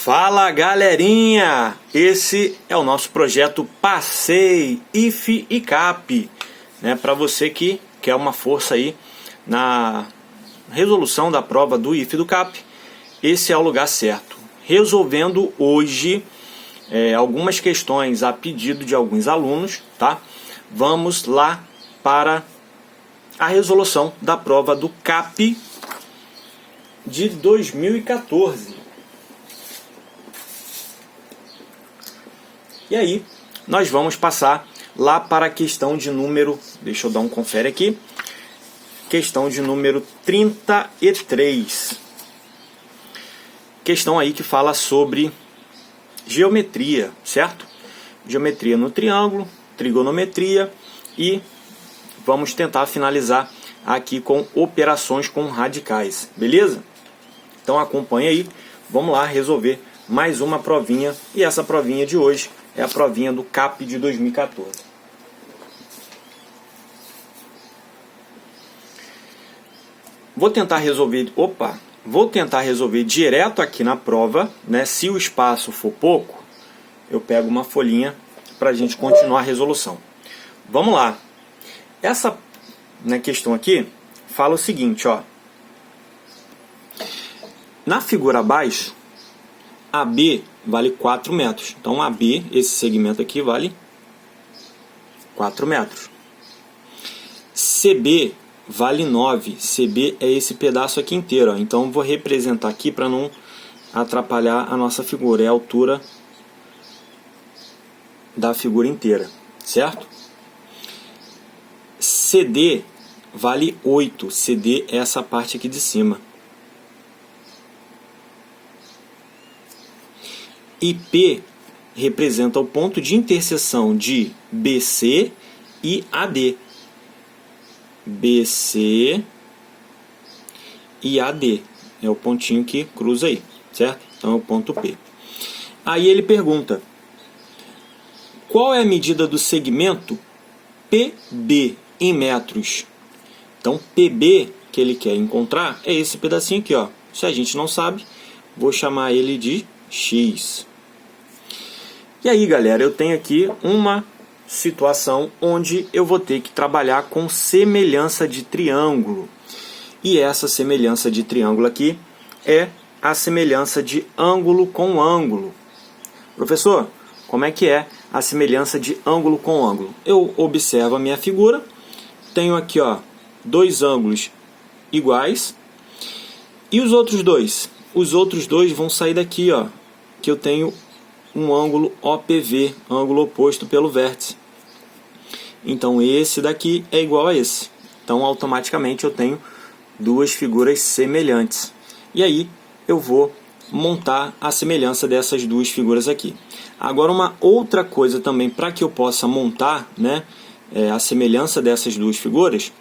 Fala galerinha, esse é o nosso projeto PASSEI, IF e CAP, né? Para você que quer uma força aí na resolução da prova do IF e do CAP, esse é o lugar certo. Resolvendo hoje algumas questões a pedido de alguns alunos, tá? Vamos lá para a resolução da prova do CAP de 2014. E aí, nós vamos passar lá para a questão de número, deixa eu dar um confere aqui, questão de número 33. Questão aí que fala sobre geometria, certo? Geometria no triângulo, trigonometria e vamos tentar finalizar aqui com operações com radicais, beleza? Então acompanha aí, vamos lá resolver mais uma provinha e essa provinha de hoje é a provinha do CAP de 2014. Vou tentar resolver direto aqui na prova, né? Se o espaço for pouco, eu pego uma folhinha para a gente continuar a resolução. Vamos lá. Essa questão aqui fala o seguinte, ó. Na figura abaixo, AB vale 4 metros. Então, AB, esse segmento aqui, vale 4 metros. CB vale 9. CB é esse pedaço aqui inteiro. Ó. Então, vou representar aqui para não atrapalhar a nossa figura. É a altura da figura inteira, certo? CD vale 8. CD é essa parte aqui de cima. IP representa o ponto de interseção de BC e AD. BC e AD. É o pontinho que cruza aí, certo? Então é o ponto P. Aí ele pergunta: qual é a medida do segmento PB em metros? Então PB que ele quer encontrar é esse pedacinho aqui, ó. Se a gente não sabe, vou chamar ele de X. E aí, galera, eu tenho aqui uma situação onde eu vou ter que trabalhar com semelhança de triângulo. E essa semelhança de triângulo aqui é a semelhança de ângulo com ângulo. Professor, como é que é a semelhança de ângulo com ângulo? Eu observo a minha figura, tenho aqui, ó, dois ângulos iguais. E os outros dois? Os outros dois vão sair daqui, ó, que eu tenho um ângulo OPV, ângulo oposto pelo vértice. Então esse daqui é igual a esse. Então automaticamente eu tenho duas figuras semelhantes. E aí eu vou montar a semelhança dessas duas figuras aqui. Agora uma outra coisa também para que eu possa montar, né, a semelhança dessas duas figuras,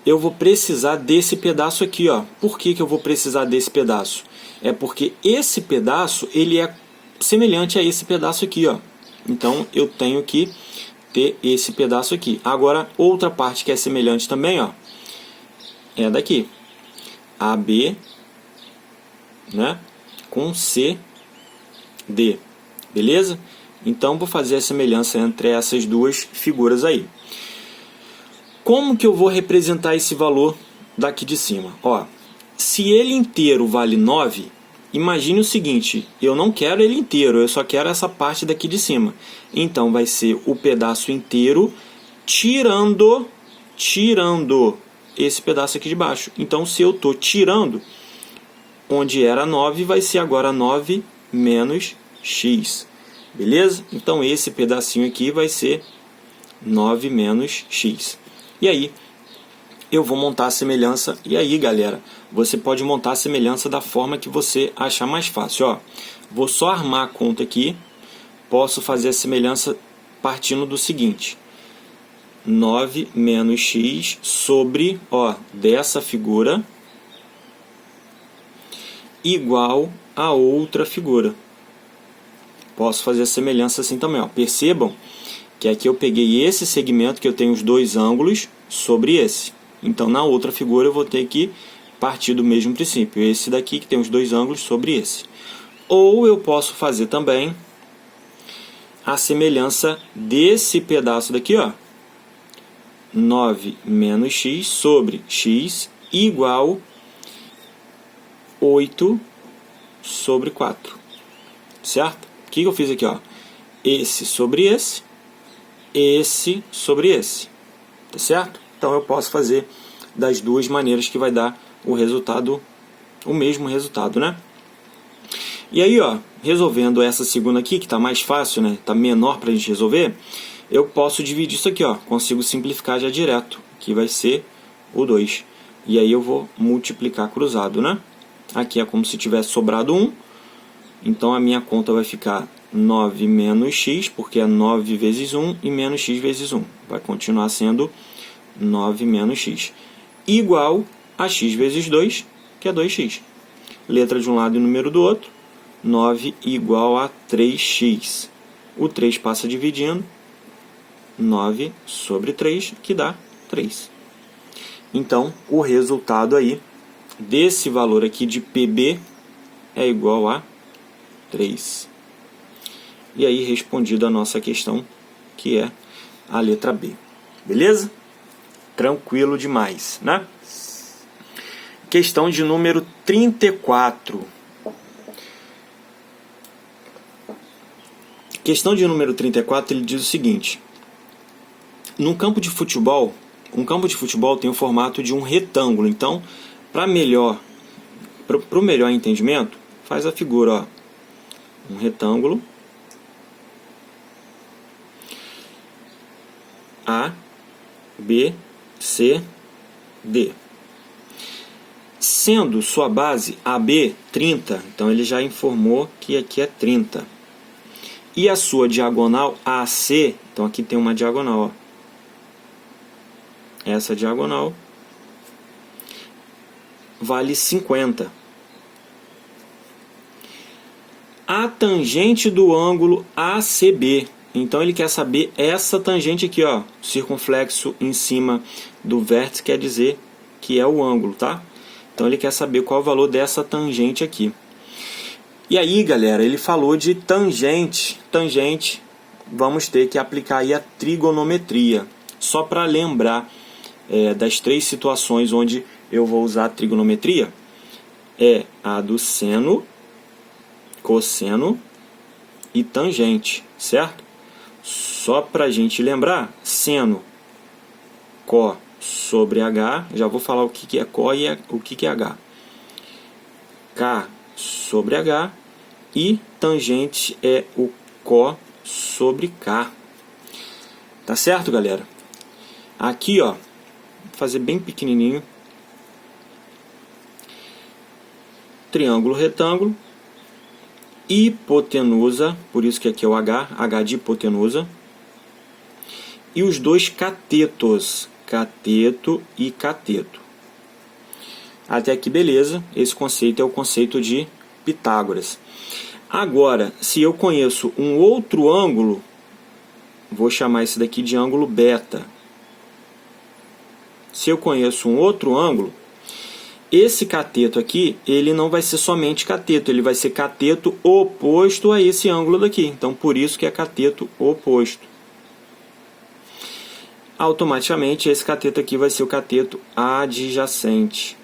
eu vou precisar desse pedaço aqui, ó. Por que eu vou precisar desse pedaço? É porque esse pedaço ele é semelhante a esse pedaço aqui, ó. Então eu tenho que ter esse pedaço aqui. Agora outra parte que é semelhante também, ó, é daqui. AB, né, com CD. Beleza? Então vou fazer a semelhança entre essas duas figuras aí. Como que eu vou representar esse valor daqui de cima? Ó, se ele inteiro vale 9, imagine o seguinte, eu não quero ele inteiro, eu só quero essa parte daqui de cima. Então vai ser o pedaço inteiro tirando esse pedaço aqui de baixo. Então se eu estou tirando, onde era 9, vai ser agora 9 menos x. Beleza? Então esse pedacinho aqui vai ser 9 menos x. E aí eu vou montar a semelhança. E aí, galera, você pode montar a semelhança da forma que você achar mais fácil. Ó, vou só armar a conta aqui. Posso fazer a semelhança partindo do seguinte: 9 menos x sobre, ó, dessa figura igual a outra figura. Posso fazer a semelhança assim também, ó. Percebam que aqui eu peguei esse segmento que eu tenho os dois ângulos sobre esse. Então, na outra figura eu vou ter que partir do mesmo princípio. Esse daqui que tem os dois ângulos sobre esse. Ou eu posso fazer também a semelhança desse pedaço daqui, ó. 9 menos x sobre x igual 8 sobre 4. Certo? O que eu fiz aqui, ó? Esse sobre esse sobre esse. Tá certo? Então eu posso fazer das duas maneiras que vai dar o resultado, o mesmo resultado, né? E aí, ó, resolvendo essa segunda aqui, que está mais fácil, né? Está menor para a gente resolver, eu posso dividir isso aqui, ó. Consigo simplificar já direto, que vai ser o 2. E aí eu vou multiplicar cruzado, né? Aqui é como se tivesse sobrado 1. Então a minha conta vai ficar 9 menos x, porque é 9 vezes 1 e menos x vezes 1. Vai continuar sendo 9 menos x. Igual a x vezes 2, que é 2x. Letra de um lado e número do outro. 9 igual a 3x. O 3 passa dividindo. 9 sobre 3, que dá 3. Então, o resultado aí desse valor aqui de PB é igual a 3. E aí, respondida a nossa questão, que é a letra B. Beleza? Tranquilo demais, né? Questão de número 34. Questão de número 34, ele diz o seguinte: num campo de futebol, um campo de futebol tem o formato de um retângulo. Então, para o melhor entendimento, faz a figura, ó, um retângulo A, B, C, D. Sendo sua base AB 30, então ele já informou que aqui é 30. E a sua diagonal AC, então aqui tem uma diagonal, ó. Essa diagonal vale 50. A tangente do ângulo ACB, então ele quer saber essa tangente aqui, ó, circunflexo em cima do vértice, quer dizer que é o ângulo, tá? Então ele quer saber qual é o valor dessa tangente aqui. E aí, galera, ele falou de tangente. Tangente, vamos ter que aplicar aí a trigonometria. Só para lembrar das três situações onde eu vou usar a trigonometria, é a do seno, cosseno e tangente, certo? Só para a gente lembrar, seno, có sobre h, já vou falar o que é có e o que é h. K sobre h e tangente é o có sobre k. Tá certo, galera? Aqui, ó, vou fazer bem pequenininho. Triângulo retângulo, hipotenusa, por isso que aqui é o H de hipotenusa, e os dois catetos, cateto e cateto. Até aqui beleza, esse conceito é o conceito de Pitágoras. Agora, se eu conheço um outro ângulo, vou chamar esse daqui de ângulo beta. Se eu conheço um outro ângulo, esse cateto aqui, ele não vai ser somente cateto, ele vai ser cateto oposto a esse ângulo daqui. Então, por isso que é cateto oposto. Automaticamente, esse cateto aqui vai ser o cateto adjacente.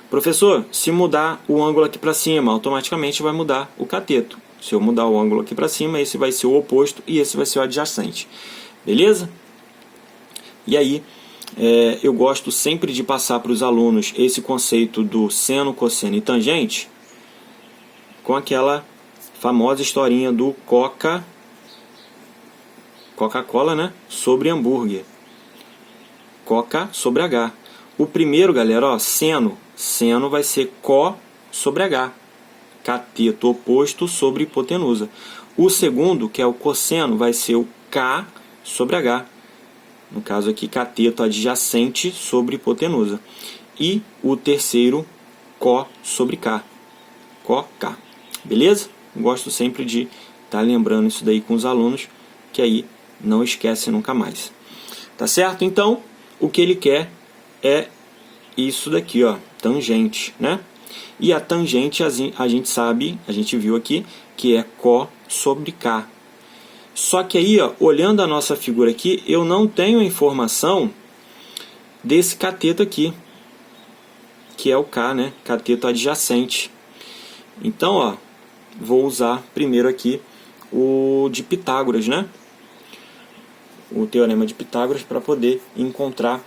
Professor, se mudar o ângulo aqui para cima, automaticamente vai mudar o cateto. Se eu mudar o ângulo aqui para cima, esse vai ser o oposto e esse vai ser o adjacente. Beleza? E aí, eu gosto sempre de passar para os alunos esse conceito do seno, cosseno e tangente com aquela famosa historinha do Coca-Cola, né? Sobre hambúrguer. Coca sobre H. O primeiro, galera, ó, seno vai ser có sobre H. Cateto oposto sobre hipotenusa. O segundo, que é o cosseno, vai ser o K sobre H. No caso aqui, cateto adjacente sobre hipotenusa. E o terceiro, có sobre K. Có, K. Beleza? Gosto sempre de estar lembrando isso daí com os alunos, que aí não esquece nunca mais. Tá certo? Então, o que ele quer é isso daqui, ó, tangente, né? E a tangente, a gente sabe, a gente viu aqui, que é Có sobre K. Só que aí, ó, olhando a nossa figura aqui, eu não tenho a informação desse cateto aqui, que é o K, né? Cateto adjacente. Então, ó, vou usar primeiro aqui o de Pitágoras, né? O teorema de Pitágoras para poder encontrar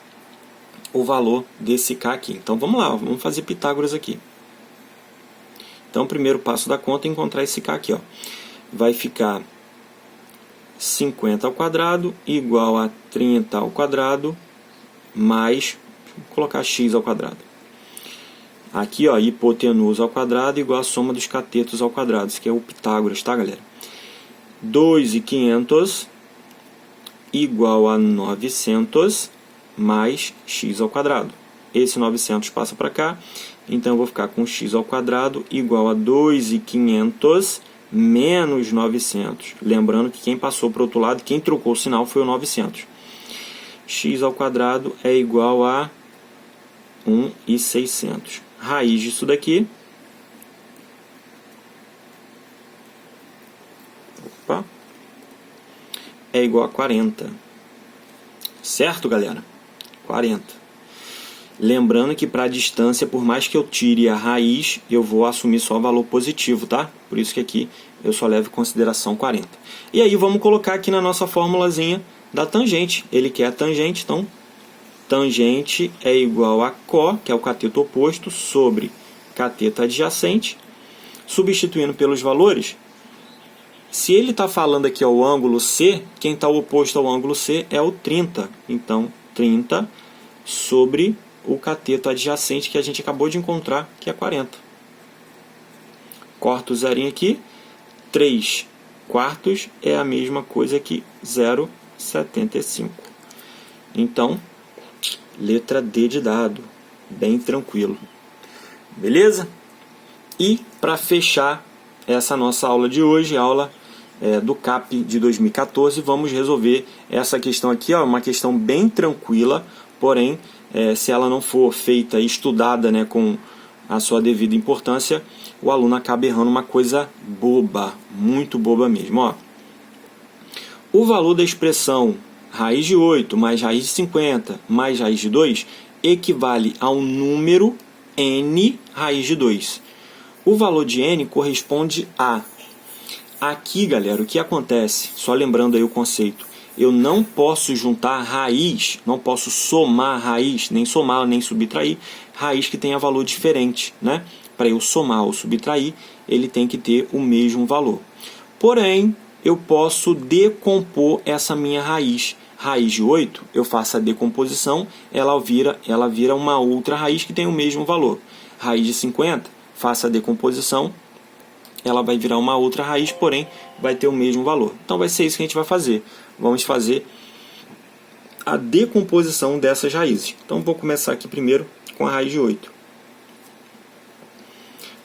o valor desse K aqui. Então, vamos lá, vamos fazer Pitágoras aqui. Então, o primeiro passo da conta é encontrar esse K aqui, ó. Vai ficar 50 ao quadrado igual a 30 ao quadrado mais, vou colocar x ao quadrado. Aqui, ó, hipotenusa ao quadrado igual a soma dos catetos ao quadrado. Isso aqui é o Pitágoras, tá, galera? 2.500 igual a 900 mais x ao quadrado. Esse 900 passa para cá, então eu vou ficar com x ao quadrado igual a 2.500 menos 900. Lembrando que quem passou para o outro lado, quem trocou o sinal foi o 900. X ao quadrado é igual a 1.600. Raiz disso daqui, é igual a 40. Certo, galera? 40. Lembrando que para a distância, por mais que eu tire a raiz, eu vou assumir só o valor positivo, tá? Por isso que aqui eu só levo em consideração 40. E aí vamos colocar aqui na nossa formulazinha da tangente. Ele quer a tangente, então tangente é igual a Có, que é o cateto oposto, sobre cateto adjacente. Substituindo pelos valores, se ele está falando aqui ao ângulo C, quem está oposto ao ângulo C é o 30. Então, 30 sobre o cateto adjacente que a gente acabou de encontrar, que é 40. Corta o zerinho aqui. 3 quartos é a mesma coisa que 0,75. Então, letra D de dado. Bem tranquilo. Beleza? E, para fechar essa nossa aula de hoje, aula do CAP de 2014, vamos resolver essa questão aqui, ó, uma questão bem tranquila, porém, se ela não for feita e estudada, né, com a sua devida importância, o aluno acaba errando uma coisa boba, muito boba mesmo. Ó. O valor da expressão raiz de 8 mais raiz de 50 mais raiz de 2 equivale ao número n raiz de 2. O valor de n corresponde a... Aqui, galera, o que acontece? Só lembrando aí o conceito. Eu não posso juntar raiz, não posso somar raiz, nem somar, nem subtrair raiz que tenha valor diferente, né? Para eu somar ou subtrair, ele tem que ter o mesmo valor. Porém, eu posso decompor essa minha raiz. Raiz de 8, eu faço a decomposição, ela vira uma outra raiz que tem o mesmo valor. Raiz de 50, faço a decomposição, ela vai virar uma outra raiz, porém vai ter o mesmo valor. Então vai ser isso que a gente vai fazer. Vamos fazer a decomposição dessas raízes. Então vou começar aqui primeiro com a raiz de 8.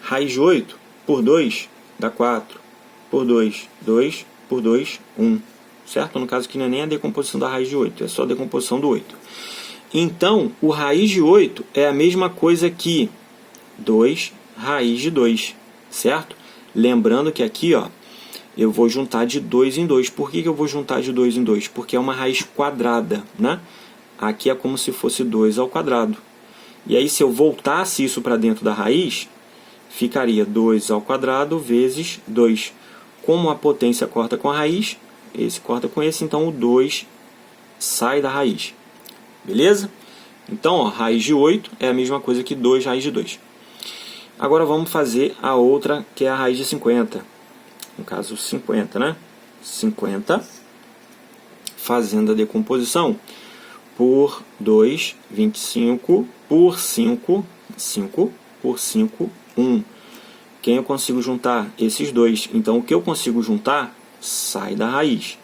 Raiz de 8 por 2 dá 4. Por 2, 2. Por 2, 1. Certo? No caso aqui não é nem a decomposição da raiz de 8, é só a decomposição do 8. Então, o raiz de 8 é a mesma coisa que 2 raiz de 2. Certo? Lembrando que aqui, ó, eu vou juntar de 2 em 2. Por que eu vou juntar de 2 em 2? Porque é uma raiz quadrada, né? Aqui é como se fosse 2 ao quadrado. E aí, se eu voltasse isso para dentro da raiz, ficaria 2 ao quadrado vezes 2. Como a potência corta com a raiz, esse corta com esse, então o 2 sai da raiz. Beleza? Então, ó, raiz de 8 é a mesma coisa que 2 raiz de 2. Agora vamos fazer a outra, que é a raiz de 50. No caso, 50, né? 50, fazendo a decomposição, por 2, 25, por 5, 5, por 5, 1. Quem eu consigo juntar? Esses dois. Então, o que eu consigo juntar sai da raiz.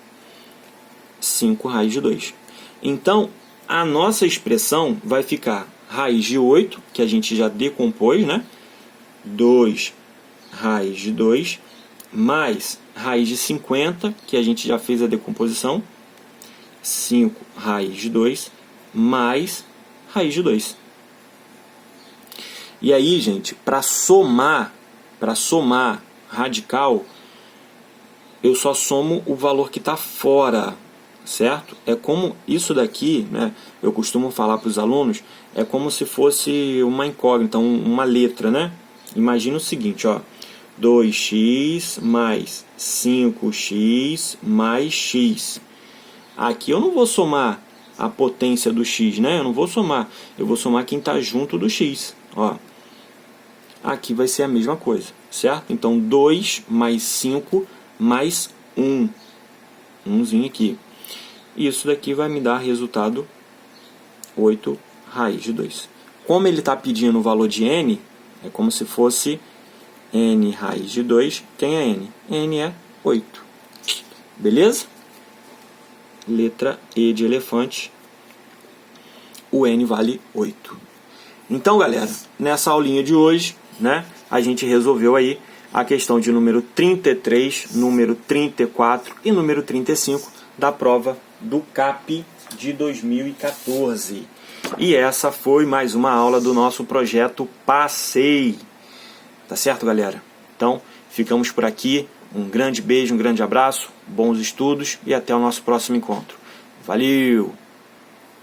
5 raiz de 2. Então, a nossa expressão vai ficar raiz de 8, que a gente já decompôs, né? 2 raiz de 2, mais raiz de 50, que a gente já fez a decomposição, 5 raiz de 2, mais raiz de 2. E aí, gente, para somar radical, eu só somo o valor que está fora, certo? É como isso daqui, né? Eu costumo falar para os alunos, é como se fosse uma incógnita, uma letra, né? Imagina o seguinte, ó, 2x mais 5x mais x. Aqui eu não vou somar a potência do x, né? Eu não vou somar, eu vou somar quem está junto do x, ó. Aqui vai ser a mesma coisa, certo? Então 2 mais 5 mais 1, umzinho aqui. Isso daqui vai me dar resultado 8 raiz de 2. Como ele está pedindo o valor de n, é como se fosse n raiz de 2. Quem é n? n é 8. Beleza? Letra E de elefante. O n vale 8. Então, galera, nessa aulinha de hoje, né, a gente resolveu aí a questão de número 33, número 34 e número 35 da prova do CAP de 2014. E essa foi mais uma aula do nosso projeto PASSEI. Tá certo, galera? Então, ficamos por aqui. Um grande beijo, um grande abraço, bons estudos e até o nosso próximo encontro. Valeu!